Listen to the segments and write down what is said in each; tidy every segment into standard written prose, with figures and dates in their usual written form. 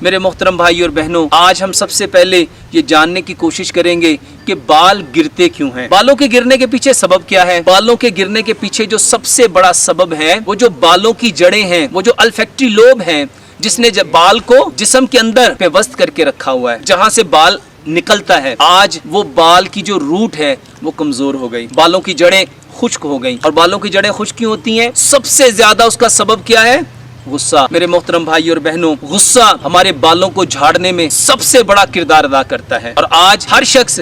میرے محترم بھائی اور بہنوں، آج ہم سب سے پہلے یہ جاننے کی کوشش کریں گے کہ بال گرتے کیوں ہیں، بالوں کے گرنے کے پیچھے سبب کیا ہے۔ بالوں کے گرنے کے پیچھے جو سب سے بڑا سبب ہے وہ جو بالوں کی جڑیں ہیں، وہ جو الفیکٹری لوب ہیں، جس نے جب بال کو جسم کے اندر پیوست کر کے رکھا ہوا ہے، جہاں سے بال نکلتا ہے، آج وہ بال کی جو روٹ ہے وہ کمزور ہو گئی، بالوں کی جڑیں خشک ہو گئی۔ اور بالوں کی جڑیں خشک کیوں ہوتی ہیں؟ سب سے زیادہ اس کا سبب کیا ہے؟ غصہ۔ میرے محترم بھائی اور بہنوں، غصہ ہمارے بالوں کو جھاڑنے میں سب سے بڑا کردار ادا کرتا ہے۔ اور آج ہر شخص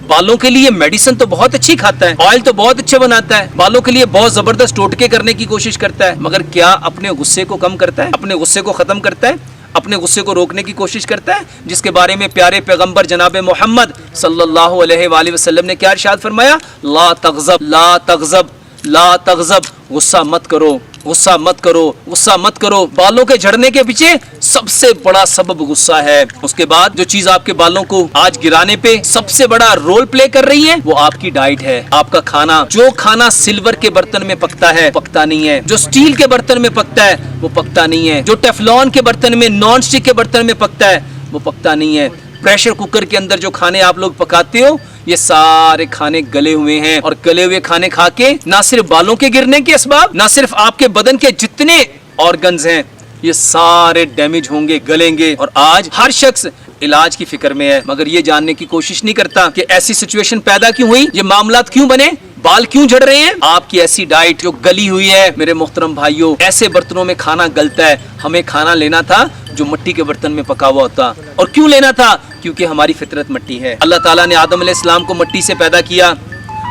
بالوں کے لیے میڈیسن تو بہت اچھی کھاتا ہے، آئل تو بہت اچھے بناتا ہے، بالوں کے لیے بہت زبردست ٹوٹکے کرنے کی کوشش کرتا ہے، مگر کیا اپنے غصے کو کم کرتا ہے؟ اپنے غصے کو ختم کرتا ہے؟ اپنے غصے کو روکنے کی کوشش کرتا ہے؟ جس کے بارے میں پیارے پیغمبر جناب محمد صلی اللہ علیہ وآلہ وسلم نے کیا ارشاد فرمایا؟ لا تغضب، لا تغضب، لا تغضب، غصہ مت کرو، غصہ مت کرو، غصہ مت کرو۔ بالوں کے جھڑنے کے پیچھے سب سے بڑا سبب غصہ ہے۔ اس کے بعد جو چیز آپ کے بالوں کو آج گرانے پہ سب سے بڑا رول پلے کر رہی ہے وہ آپ کی ڈائٹ ہے، آپ کا کھانا۔ جو کھانا سلور کے برتن میں پکتا ہے پکتا نہیں ہے، جو سٹیل کے برتن میں پکتا ہے وہ پکتا نہیں ہے، جو ٹیفلون کے برتن میں، نان سٹک کے برتن میں پکتا ہے وہ پکتا نہیں ہے۔ پریشر کوکر کے اندر جو کھانے آپ لوگ پکاتے ہو، یہ سارے کھانے گلے ہوئے ہیں، اور گلے ہوئے کھانے کھا کے نہ صرف بالوں کے گرنے کے اسباب، نہ صرف آپ کے بدن کے جتنے آرگنز ہیں یہ سارے ڈیمیج ہوں گے، گلیں گے۔ اور آج ہر شخص علاج کی فکر میں ہے، مگر یہ جاننے کی کوشش نہیں کرتا کہ ایسی سچویشن پیدا کیوں ہوئی، یہ معاملات کیوں بنے، بال کیوں جھڑ رہے ہیں۔ آپ کی ایسی ڈائٹ جو گلی ہوئی ہے، میرے محترم بھائیوں، ایسے برتنوں میں کھانا گلتا ہے۔ ہمیں کھانا لینا تھا جو مٹی کے برتن میں پکا ہوا ہوتا، اور کیوں لینا تھا؟ کیونکہ ہماری فطرت مٹی ہے۔ اللہ تعالیٰ نے آدم علیہ السلام کو مٹی سے پیدا کیا،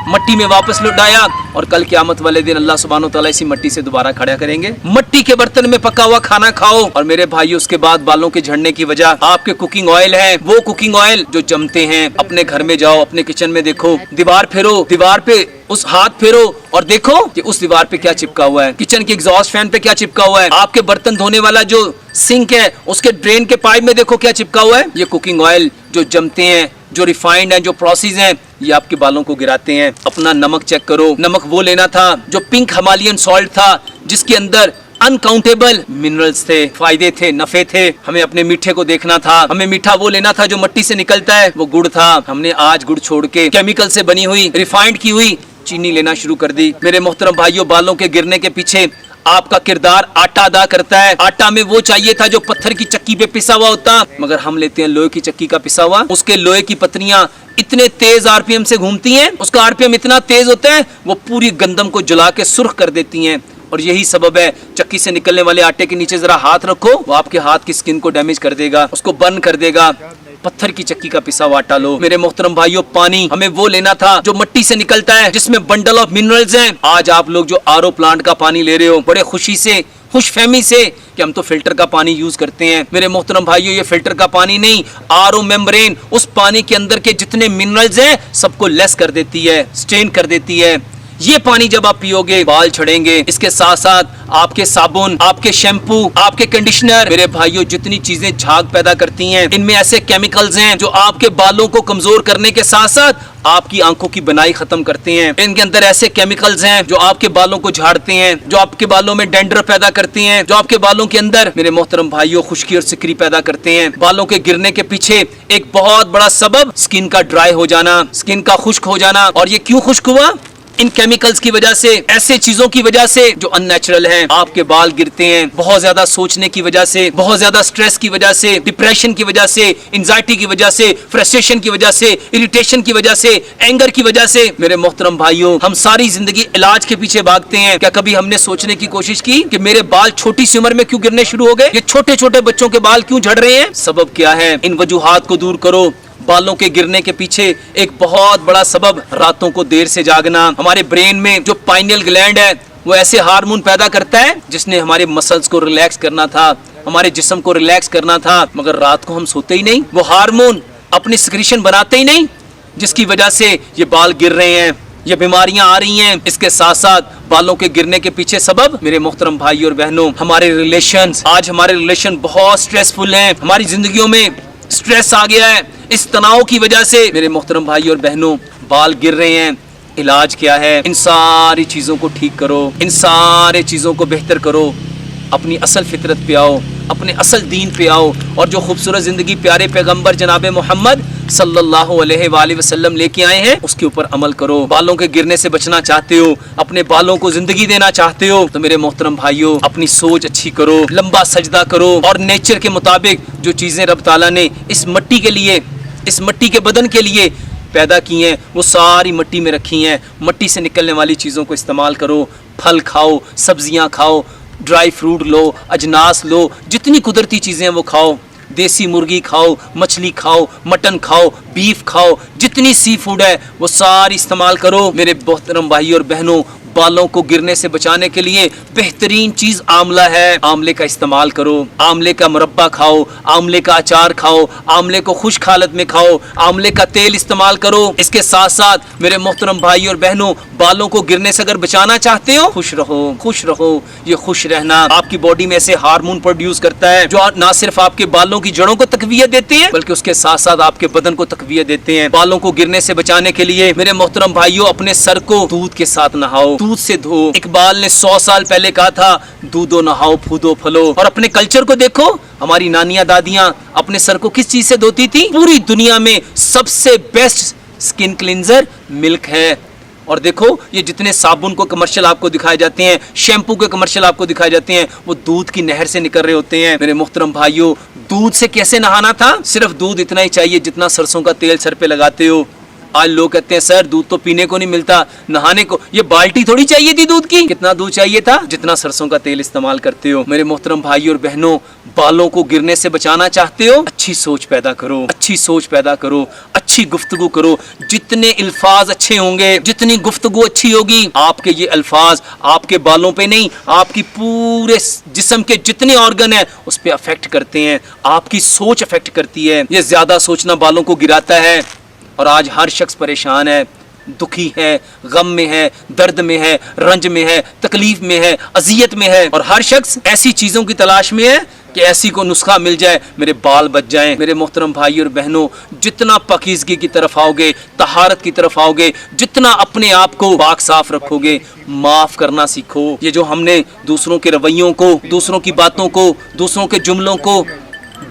مٹی میں واپس لوٹایا، اور کل قیامت والے دن اللہ سبحانہ وتعالیٰ اسی مٹی سے دوبارہ کھڑا کریں گے۔ مٹی کے برتن میں پکا ہوا کھانا کھاؤ۔ اور میرے بھائیو، اس کے بعد بالوں کے جھڑنے کی وجہ آپ کے کوکنگ آئل ہیں، وہ کوکنگ آئل جو جمتے ہیں۔ اپنے گھر میں جاؤ، اپنے کچن میں دیکھو، دیوار پھیرو، دیوار پہ اس ہاتھ پھیرو اور دیکھو کہ اس دیوار پہ کیا چپکا ہوا ہے، کچن کے ایگزاسٹ فین پہ کیا چپکا ہوا ہے، آپ کے برتن دھونے والا جو سنک ہے اس کے ڈرین کے پائپ میں دیکھو کیا چپکا ہوا ہے۔ یہ کوکنگ آئل جو جمتے ہیں، جو ریفائنڈ ہیں، جو پروسیس ہیں، یہ آپ کے بالوں کو گراتے ہیں۔ اپنا نمک چیک کرو، نمک وہ لینا تھا جو پنک ہمالین سالٹ تھا، جس کے اندر انکاؤنٹیبل منرلز تھے، فائدے تھے، نفع تھے۔ ہمیں اپنے میٹھے کو دیکھنا تھا، ہمیں میٹھا وہ لینا تھا جو مٹی سے نکلتا ہے، وہ گڑ تھا۔ ہم نے آج گڑ چھوڑ کے کیمیکل سے بنی ہوئی، ریفائنڈ کی ہوئی چینی لینا شروع کر دی۔ میرے محترم بھائیوں، بالوں کے گرنے کے پیچھے آپ کا کردار آٹا ادا کرتا ہے۔ آٹا میں وہ چاہیے تھا جو پتھر کی چکی پہ پسا ہوا ہوتا، مگر ہم لیتے ہیں لوہے کی چکی کا پسا ہوا۔ اس کے لوہے کی پتریاں اتنے تیز آر پی ایم سے گھومتی ہیں، اس کا آر پی ایم اتنا تیز ہوتا ہے وہ پوری گندم کو جلا کے سرخ کر دیتی ہیں۔ اور یہی سبب ہے، چکی سے نکلنے والے آٹے کے نیچے ذرا ہاتھ رکھو، وہ آپ کے ہاتھ کی سکن کو ڈیمیج کر دے گا، اس کو برن کر دے گا۔ پتھر کی چکی کا پسا ہوا آٹا لو۔ میرے محترم بھائیوں، پانی ہمیں وہ لینا تھا جو مٹی سے نکلتا ہے، جس میں بنڈل آف منرلز ہیں۔ آج آپ لوگ جو آر او پلانٹ کا پانی لے رہے ہو بڑے خوشی سے، خوش فہمی سے کہ ہم تو فلٹر کا پانی یوز کرتے ہیں۔ میرے محترم بھائیوں، یہ فلٹر کا پانی نہیں، آر او میمبرین اس پانی کے اندر کے جتنے منرلز ہیں سب کو لیس کر دیتی ہے، سٹین کر دیتی ہے۔ یہ پانی جب آپ پیو گے بال چھڑیں گے۔ اس کے ساتھ ساتھ آپ کے صابن، آپ کے شیمپو، آپ کے کنڈیشنر، میرے بھائیوں جتنی چیزیں جھاگ پیدا کرتی ہیں، ان میں ایسے کیمیکلز ہیں جو آپ کے بالوں کو کمزور کرنے کے ساتھ ساتھ آپ کی آنکھوں کی بنائی ختم کرتے ہیں۔ ان کے اندر ایسے کیمیکلز ہیں جو آپ کے بالوں کو جھاڑتے ہیں، جو آپ کے بالوں میں ڈینڈرف پیدا کرتے ہیں، جو آپ کے بالوں کے اندر میرے محترم بھائیوں خشکی اور سکری پیدا کرتے ہیں۔ بالوں کے گرنے کے پیچھے ایک بہت بڑا سبب سکن کا ڈرائی ہو جانا، سکن کا خشک ہو جانا۔ اور یہ کیوں خشک ہوا؟ ان کیمیکلز کی وجہ سے، ایسے چیزوں کی وجہ سے جو ان نیچرل ہیں۔ آپ کے بال گرتے ہیں بہت زیادہ سوچنے کی وجہ سے، بہت زیادہ سٹریس کی وجہ سے، ڈپریشن کی وجہ سے، انزائٹی کی وجہ سے، فرسٹریشن کی وجہ سے، اریٹیشن کی وجہ سے، اینگر کی وجہ سے۔ میرے محترم بھائیوں، ہم ساری زندگی علاج کے پیچھے بھاگتے ہیں، کیا کبھی ہم نے سوچنے کی کوشش کی کہ میرے بال چھوٹی سی عمر میں کیوں گرنے شروع ہو گئے؟ یہ چھوٹے چھوٹے بچوں کے بال کیوں جھڑ رہے ہیں؟ سبب کیا ہے؟ ان وجوہات کو دور کرو۔ بالوں کے گرنے کے پیچھے ایک بہت بڑا سبب راتوں کو دیر سے جاگنا۔ ہمارے برین میں جو پائنیل گلینڈ ہے وہ ایسے ہارمون پیدا کرتا ہے جس نے ہمارے مسلز کو ریلیکس کرنا تھا، ہمارے جسم کو ریلیکس کرنا تھا، مگر رات کو ہم سوتے ہی نہیں، وہ ہارمون اپنی سیکریشن بناتے ہی نہیں، جس کی وجہ سے یہ بال گر رہے ہیں، یہ بیماریاں آ رہی ہیں۔ اس کے ساتھ ساتھ بالوں کے گرنے کے پیچھے سبب میرے محترم بھائی اور بہنوں ہمارے ریلیشنز۔ آج ہمارے ریلیشن بہت سٹریسفل ہیں، ہماری زندگیوں میں سٹریس آ گیا ہے۔ اس تناؤ کی وجہ سے میرے محترم بھائی اور بہنوں بال گر رہے ہیں۔ علاج کیا ہے؟ ان ساری چیزوں کو ٹھیک کرو، ان سارے چیزوں کو بہتر کرو، اپنی اصل فطرت پہ آؤ، اپنے اصل دین پہ آؤ اور جو خوبصورت زندگی پیارے پیغمبر جناب محمد صلی اللہ علیہ وآلہ وسلم لے کے آئے ہیں اس کے اوپر عمل کرو. بالوں کے گرنے سے بچنا چاہتے ہو, اپنے بالوں کو زندگی دینا چاہتے ہو تو میرے محترم بھائیوں اپنی سوچ اچھی کرو, لمبا سجدہ کرو اور نیچر کے مطابق جو چیزیں رب تعالیٰ نے اس مٹی کے لیے, اس مٹی کے بدن کے لیے پیدا کی ہیں وہ ساری مٹی میں رکھی ہیں. مٹی سے نکلنے والی چیزوں کو استعمال کرو, پھل کھاؤ, سبزیاں کھاؤ, ڈرائی فروٹ لو, اجناس لو, جتنی قدرتی چیزیں ہیں وہ کھاؤ. دیسی مرغی کھاؤ, مچھلی کھاؤ, مٹن کھاؤ, بیف کھاؤ, جتنی سی فوڈ ہے وہ ساری استعمال کرو. میرے محترم بھائی اور بہنوں بالوں کو گرنے سے بچانے کے لیے بہترین چیز آملہ ہے. آملے کا استعمال کرو, آملے کا مربع کھاؤ, آملے کا اچار کھاؤ, آملے کو خشک حالت میں کھاؤ, آملے کا تیل استعمال کرو. اس کے ساتھ ساتھ میرے محترم بھائی اور بہنوں بالوں کو گرنے سے اگر بچانا چاہتے ہو خوش رہو, خوش رہو. یہ خوش رہنا آپ کی باڈی میں ایسے ہارمون پروڈیوس کرتا ہے جو نہ صرف آپ کے بالوں کی جڑوں کو تقویت دیتے ہیں بلکہ اس کے ساتھ ساتھ آپ کے بدن کو تقویت دیتے ہیں. بالوں کو گرنے سے بچانے کے لیے میرے محترم بھائیوں اپنے سر کو دودھ کے ساتھ نہاؤ, دودھ سے دھو. اقبال نے 100 سال پہلے کہا تھا دودھو نہاؤ پھودو پھلو. اور اپنے کلچر کو دیکھو, ہماری نانیاں دادیاں اپنے سر کو کس چیز سے دھوتی تھی؟ پوری دنیا میں سب سے بیسٹ سکن کلینزر ملک ہے. اور دیکھو یہ جتنے صابن کو کمرشل آپ کو دکھائے جاتے ہیں, شیمپو کے کمرشل آپ کو دکھائے جاتے ہیں, وہ دودھ کی نہر سے نکل رہے ہوتے ہیں. میرے محترم بھائیوں دودھ سے کیسے نہانا تھا؟ صرف دودھ اتنا ہی چاہیے جتنا سرسوں کا تیل سر پہ لگاتے ہو. آج لوگ کہتے ہیں سر دودھ تو پینے کو نہیں ملتا, نہانے کو. یہ بالٹی تھوڑی چاہیے تھی دودھ کی, کتنا دودھ چاہیے تھا جتنا سرسوں کا تیل استعمال کرتے ہو. میرے محترم بھائیوں اور بہنوں بالوں کو گرنے سے بچانا چاہتے ہو اچھی سوچ پیدا کرو, اچھی سوچ پیدا کرو, اچھی گفتگو کرو. جتنے الفاظ اچھے ہوں گے, جتنی گفتگو اچھی ہوگی, آپ کے یہ الفاظ آپ کے بالوں پہ نہیں آپ کی پورے جسم کے جتنے آرگن ہیں اس پہ افیکٹ کرتے ہیں. آپ کی سوچ افیکٹ کرتی ہے. یہ زیادہ سوچنا بالوں کو گراتا ہے. اور آج ہر شخص پریشان ہے, دکھی ہے, غم میں ہے, درد میں ہے, رنج میں ہے, تکلیف میں ہے, اذیت میں ہے, اور ہر شخص ایسی چیزوں کی تلاش میں ہے کہ ایسی کو نسخہ مل جائے میرے بال بچ جائیں. میرے محترم بھائی اور بہنوں جتنا پاکیزگی کی طرف آؤ گے, طہارت کی طرف آؤ گے, جتنا اپنے آپ کو پاک صاف رکھو گے, معاف کرنا سیکھو. یہ جو ہم نے دوسروں کے رویوں کو, دوسروں کی باتوں کو, دوسروں کے جملوں کو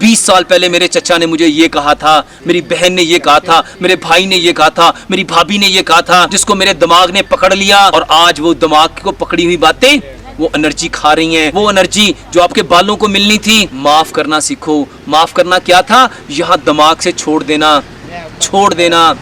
20 سال پہلے میرے چچا نے مجھے یہ کہا تھا, میری بہن نے یہ کہا تھا, میرے بھائی نے یہ کہا تھا, میری بھابھی نے یہ کہا تھا, جس کو میرے دماغ نے پکڑ لیا اور آج وہ دماغ کو پکڑی ہوئی باتیں وہ انرجی کھا رہی ہیں. وہ انرجی جو آپ کے بالوں کو ملنی تھی. معاف کرنا سیکھو. معاف کرنا کیا تھا؟ یہاں دماغ سے چھوڑ دینا, چھوڑ دینا.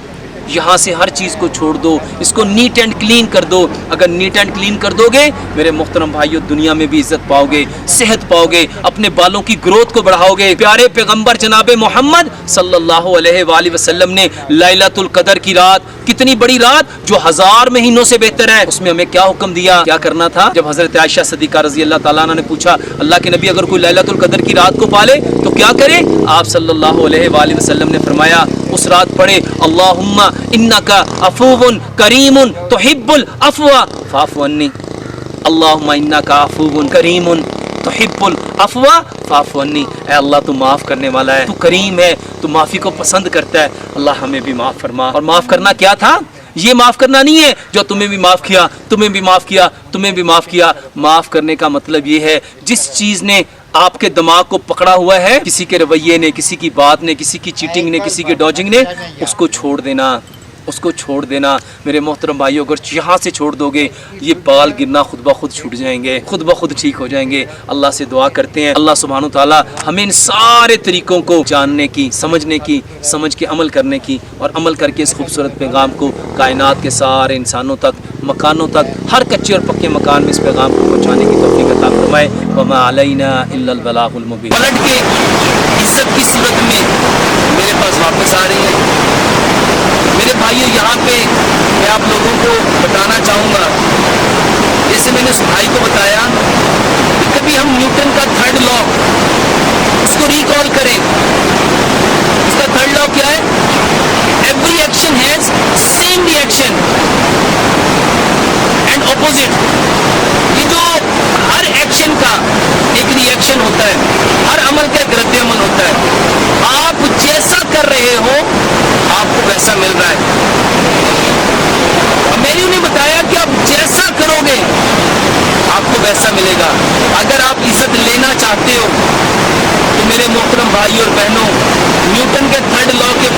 یہاں سے ہر چیز کو چھوڑ دو, اس کو نیٹ اینڈ کلین کر دو. اگر نیٹ اینڈ کلین کر دو گے میرے محترم بھائیوں دنیا میں بھی عزت پاؤ گے, صحت پاؤ گے, اپنے بالوں کی گروتھ کو بڑھاؤ گے. پیارے پیغمبر جناب محمد صلی اللہ علیہ وآلہ وسلم نے لیلۃ القدر کی رات, کتنی بڑی رات جو 1000 مہینوں سے بہتر ہے, اس میں ہمیں کیا حکم دیا, کیا کرنا تھا؟ جب حضرت عائشہ صدیقہ رضی اللہ تعالیٰ عنہ نے پوچھا اللہ کے نبی اگر کوئی لیلۃ القدر کی رات کو پالے تو کیا کرے؟ آپ صلی اللہ علیہ وآلہ وسلم نے فرمایا اس رات پڑھے اللہم انکا عفو کریم تحب العفو فاعف عنی. اللہم انکا عفو کریم تحب العفو فاعف عنی. اے اللہ تو معاف کرنے والا ہے, تو کریم ہے, تو معافی کو پسند کرتا ہے, اللہ ہمیں بھی معاف فرما. اور معاف کرنا کیا تھا؟ یہ معاف کرنا نہیں ہے جو تمہیں بھی معاف کیا, تمہیں بھی معاف کیا, تمہیں بھی معاف کیا. معاف کرنے کا مطلب یہ ہے جس چیز نے آپ کے دماغ کو پکڑا ہوا ہے, کسی کے رویے نے, کسی کی بات نے, کسی کی چیٹنگ نے, کسی کی ڈوجنگ نے, اس کو چھوڑ دینا, اس کو چھوڑ دینا. میرے محترم بھائیوں اگر یہاں سے چھوڑ دو گے یہ بال گرنا خود بخود چھوٹ جائیں گے, خود بخود ٹھیک ہو جائیں گے. اللہ سے دعا کرتے ہیں اللہ سبحانہ و تعالی ہمیں ان سارے طریقوں کو جاننے کی, سمجھنے کی, سمجھ کے عمل کرنے کی, اور عمل کر کے اس خوبصورت پیغام کو کائنات کے سارے انسانوں تک, مکانوں تک, ہر کچے اور پکے مکان میں اس پیغام کو پہنچانے کی توفیق عطا فرمائے. وما علینا الا البلاغ المبین. پلٹ کے عزت کی صورت میں میرے پاس واپس آ رہے ہیں. میرے بھائیو یہاں پہ میں آپ لوگوں کو بتانا چاہوں گا, جیسے میں نے اس بھائی کو بتایا کہ کبھی ہم نیوٹن کا 3rd لا اس کو ریکال کریں. اس کا 3rd لا کیا ہے؟ Every action has same reaction and opposite. یہ جو ہر ایکشن کا ایک ریئیکشن ہوتا ہے, ہر عمل کا ایک رد عمل ہوتا ہے. آپ جیسا کر رہے ہو آپ کو ویسا مل رہا ہے. میں نے انہیں بتایا کہ آپ جیسا کرو گے آپ کو کو ویسا ملے گا. اگر آپ عزت لینا چاہتے ہو تو میرے محترم بھائی اور بہنوں, نیوٹن کے 3rd لا کے